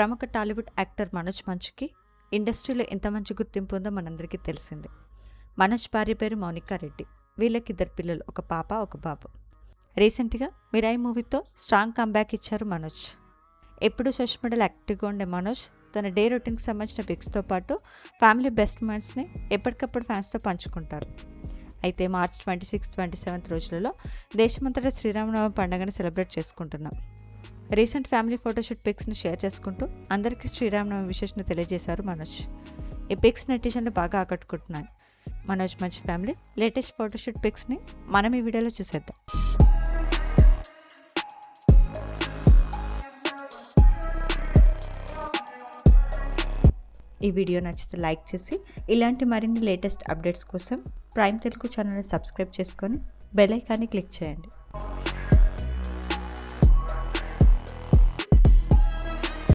ప్రముఖ టాలీవుడ్ యాక్టర్ మనోజ్ మంచుకి ఇండస్ట్రీలో ఎంత మంచి గుర్తింపు ఉందో మనందరికీ తెలిసిందే. మనోజ్ భార్య పేరు మౌనికా రెడ్డి. వీళ్ళకి 2 పిల్లలు, ఒక పాప, ఒక బాబు. రీసెంట్గా మిరాయి మూవీతో స్ట్రాంగ్ కంబ్యాక్ ఇచ్చారు మనోజ్. ఎప్పుడూ సోషల్ మీడియాలో యాక్టివ్గా ఉండే మనోజ్ తన డే రొటీన్కి సంబంధించిన పిక్స్తో పాటు ఫ్యామిలీ బెస్ట్ మూమెంట్స్ని ఎప్పటికప్పుడు ఫ్యాన్స్తో పంచుకుంటారు. అయితే మార్చ్ 26, 27 రోజులలో దేశమంతటా శ్రీరామనవమి పండుగను సెలబ్రేట్ చేసుకుంటున్నాం. రీసెంట్ ఫ్యామిలీ ఫోటోషూట్ పిక్స్ని షేర్ చేసుకుంటూ అందరికీ శ్రీరామనవమి విశేషను తెలియజేశారు మనోజ్. ఈ పిక్స్ నెటిజన్లు బాగా ఆకట్టుకుంటున్నాయి. మనోజ్ మంచు ఫ్యామిలీ లేటెస్ట్ ఫోటోషూట్ పిక్స్ని మనం ఈ వీడియోలో చూసేద్దాం. ఈ వీడియో నచ్చితే లైక్ చేసి ఇలాంటి మరిన్ని లేటెస్ట్ అప్డేట్స్ కోసం ప్రైమ్ తెలుగు ఛానల్ని సబ్స్క్రైబ్ చేసుకొని బెల్ ఐకాన్ని క్లిక్ చేయండి.